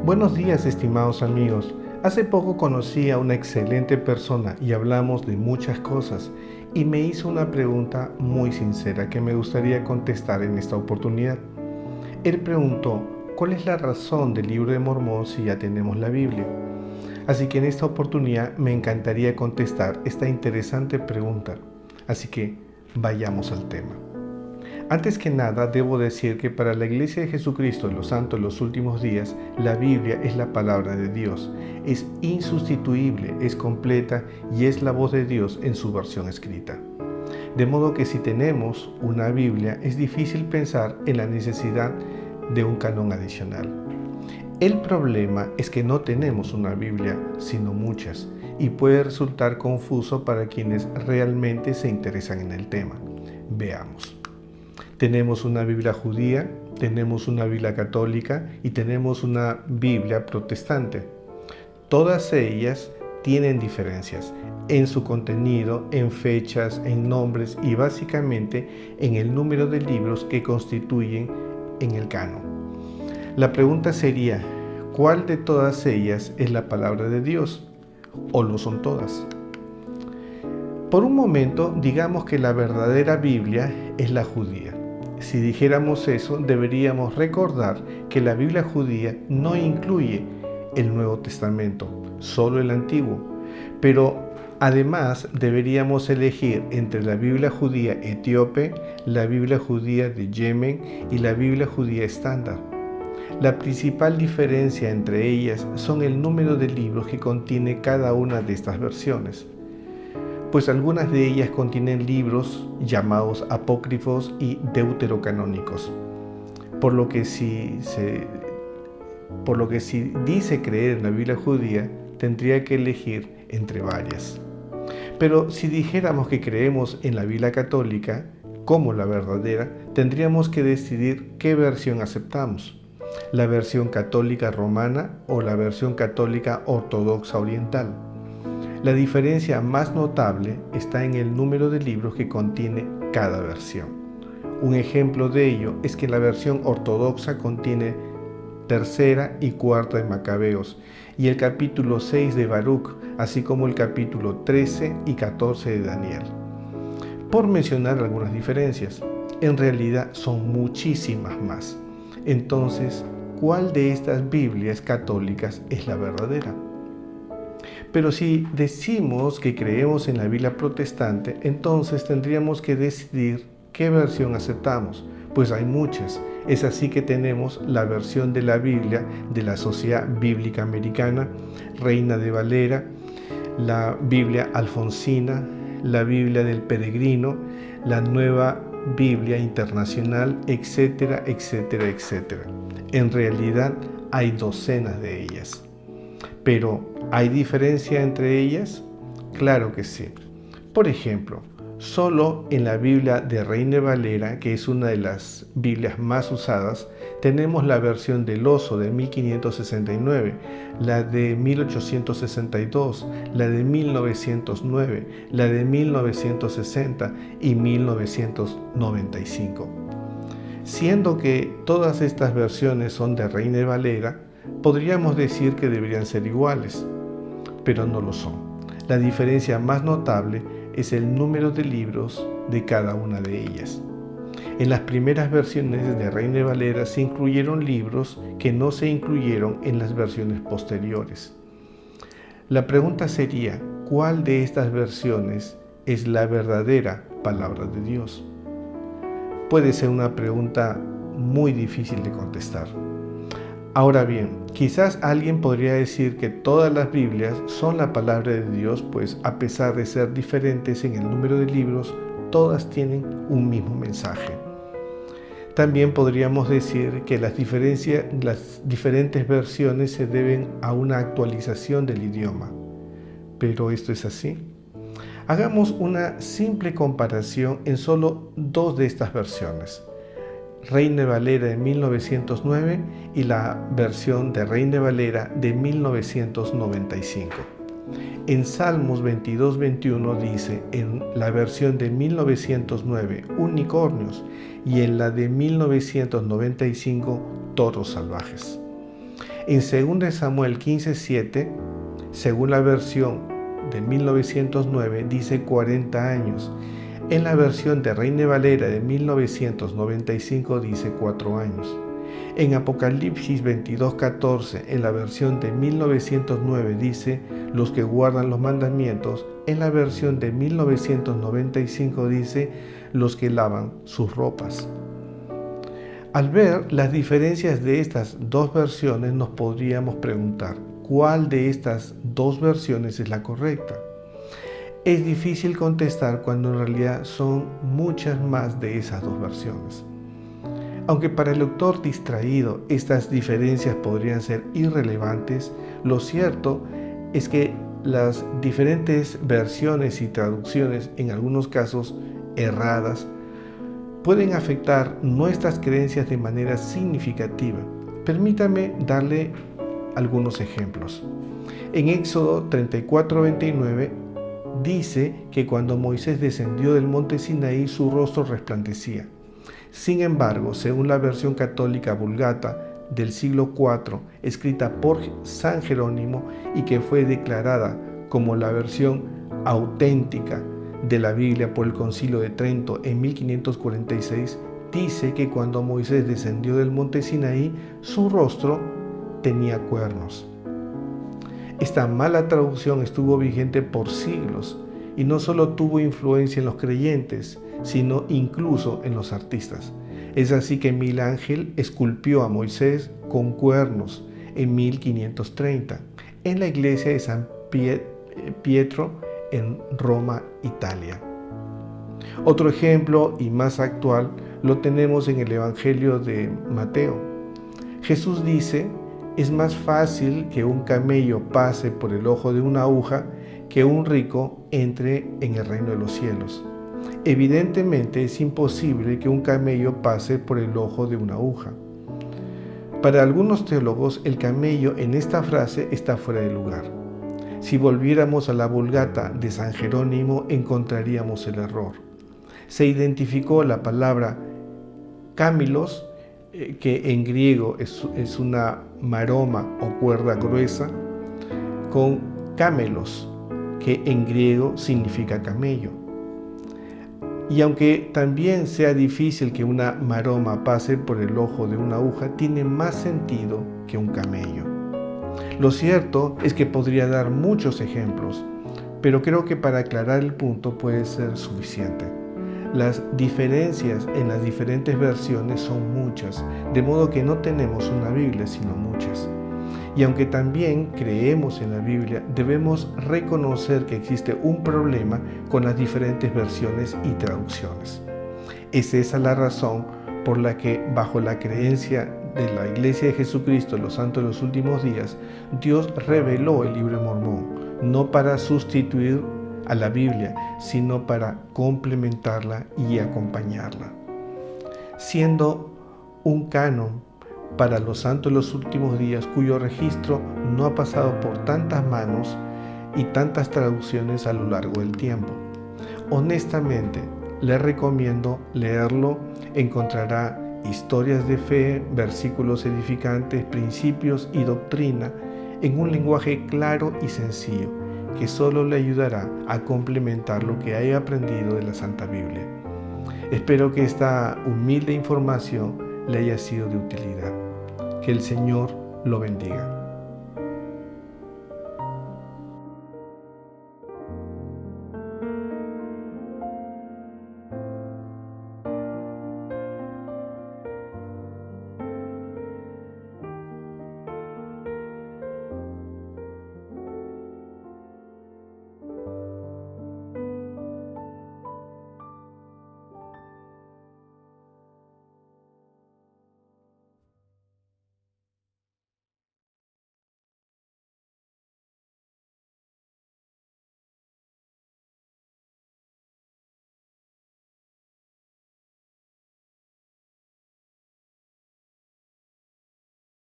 Buenos días, estimados amigos. Hace poco conocí a una excelente persona y hablamos de muchas cosas y me hizo una pregunta muy sincera que me gustaría contestar en esta oportunidad. Él preguntó, ¿cuál es la razón del Libro de Mormón si ya tenemos la Biblia? Así que en esta oportunidad me encantaría contestar esta interesante pregunta. Así que vayamos al tema. Antes que nada, debo decir que para la Iglesia de Jesucristo de los Santos de los Últimos Días, la Biblia es la palabra de Dios. Es insustituible, es completa y es la voz de Dios en su versión escrita. De modo que si tenemos una Biblia, es difícil pensar en la necesidad de un canon adicional. El problema es que no tenemos una Biblia, sino muchas, y puede resultar confuso para quienes realmente se interesan en el tema. Veamos. Tenemos una Biblia judía, tenemos una Biblia católica y tenemos una Biblia protestante. Todas ellas tienen diferencias en su contenido, en fechas, en nombres y básicamente en el número de libros que constituyen en el canon. La pregunta sería, ¿cuál de todas ellas es la palabra de Dios? ¿O lo son todas? Por un momento, digamos que la verdadera Biblia es la judía. Si dijéramos eso, deberíamos recordar que la Biblia judía no incluye el Nuevo Testamento, solo el Antiguo. Pero además deberíamos elegir entre la Biblia judía etíope, la Biblia judía de Yemen y la Biblia judía estándar. La principal diferencia entre ellas son el número de libros que contiene cada una de estas versiones, pues algunas de ellas contienen libros llamados apócrifos y deuterocanónicos, por lo que si dice creer en la Biblia judía, tendría que elegir entre varias. Pero si dijéramos que creemos en la Biblia católica como la verdadera, tendríamos que decidir qué versión aceptamos, la versión católica romana o la versión católica ortodoxa oriental. La diferencia más notable está en el número de libros que contiene cada versión. Un ejemplo de ello es que la versión ortodoxa contiene tercera y cuarta de Macabeos y el capítulo 6 de Baruch, así como el capítulo 13 y 14 de Daniel. Por mencionar algunas diferencias, en realidad son muchísimas más. Entonces, ¿cuál de estas Biblias católicas es la verdadera? Pero si decimos que creemos en la Biblia protestante, entonces tendríamos que decidir qué versión aceptamos, pues hay muchas. Es así que tenemos la versión de la Biblia de la Sociedad Bíblica Americana, Reina de Valera, la Biblia Alfonsina, la Biblia del Peregrino, la Nueva Biblia Internacional, etcétera, etcétera, etcétera. En realidad hay docenas de ellas. Pero, ¿hay diferencia entre ellas? Claro que sí. Por ejemplo, solo en la Biblia de Reina Valera, que es una de las Biblias más usadas, tenemos la versión del oso de 1569, la de 1862, la de 1909, la de 1960 y 1995. Siendo que todas estas versiones son de Reina Valera, podríamos decir que deberían ser iguales, pero no lo son. La diferencia más notable es el número de libros de cada una de ellas. En las primeras versiones de Reina Valera se incluyeron libros que no se incluyeron en las versiones posteriores. La pregunta sería, ¿cuál de estas versiones es la verdadera palabra de Dios? Puede ser una pregunta muy difícil de contestar. Ahora bien, quizás alguien podría decir que todas las Biblias son la palabra de Dios, pues a pesar de ser diferentes en el número de libros, todas tienen un mismo mensaje. También podríamos decir que las diferentes versiones se deben a una actualización del idioma. ¿Pero esto es así? Hagamos una simple comparación en solo dos de estas versiones. Reina Valera de 1909 y la versión de Reina Valera de 1995. En Salmos 22-21 dice en la versión de 1909 unicornios y en la de 1995 toros salvajes. En 2 Samuel 15:7, según la versión de 1909, dice 40 años. En la versión de Reina Valera de 1995 dice 4 años. En Apocalipsis 22:14, en la versión de 1909 dice los que guardan los mandamientos. En la versión de 1995 dice los que lavan sus ropas. Al ver las diferencias de estas dos versiones nos podríamos preguntar, ¿cuál de estas dos versiones es la correcta? Es difícil contestar cuando en realidad son muchas más de esas dos versiones. Aunque para el lector distraído estas diferencias podrían ser irrelevantes, lo cierto es que las diferentes versiones y traducciones, en algunos casos erradas, pueden afectar nuestras creencias de manera significativa. Permítame darle algunos ejemplos. En Éxodo 34:29 dice que cuando Moisés descendió del monte Sinaí, su rostro resplandecía. Sin embargo, según la versión católica Vulgata del siglo IV, escrita por San Jerónimo y que fue declarada como la versión auténtica de la Biblia por el Concilio de Trento en 1546, dice que cuando Moisés descendió del monte Sinaí, su rostro tenía cuernos. Esta mala traducción estuvo vigente por siglos y no solo tuvo influencia en los creyentes, sino incluso en los artistas. Es así que Miguel Ángel esculpió a Moisés con cuernos en 1530 en la iglesia de San Pietro en Roma, Italia. Otro ejemplo y más actual lo tenemos en el Evangelio de Mateo. Jesús dice: es más fácil que un camello pase por el ojo de una aguja que un rico entre en el reino de los cielos. Evidentemente es imposible que un camello pase por el ojo de una aguja. Para algunos teólogos, el camello en esta frase está fuera de lugar. Si volviéramos a la Vulgata de San Jerónimo, encontraríamos el error. Se identificó la palabra cámilos, que en griego es una maroma o cuerda gruesa, con cámelos, que en griego significa camello. Y aunque también sea difícil que una maroma pase por el ojo de una aguja, tiene más sentido que un camello. Lo cierto es que podría dar muchos ejemplos, pero creo que para aclarar el punto puede ser suficiente. Las diferencias en las diferentes versiones son muchas, de modo que no tenemos una Biblia, sino muchas. Y aunque también creemos en la Biblia, debemos reconocer que existe un problema con las diferentes versiones y traducciones. Es esa la razón por la que, bajo la creencia de la Iglesia de Jesucristo, los Santos de los Últimos Días, Dios reveló el Libro de Mormón, no para sustituir a la Biblia, sino para complementarla y acompañarla. Siendo un canon para los santos de los últimos días, cuyo registro no ha pasado por tantas manos y tantas traducciones a lo largo del tiempo. Honestamente, le recomiendo leerlo. Encontrará historias de fe, versículos edificantes, principios y doctrina en un lenguaje claro y sencillo, que solo le ayudará a complementar lo que haya aprendido de la Santa Biblia. Espero que esta humilde información le haya sido de utilidad. Que el Señor lo bendiga.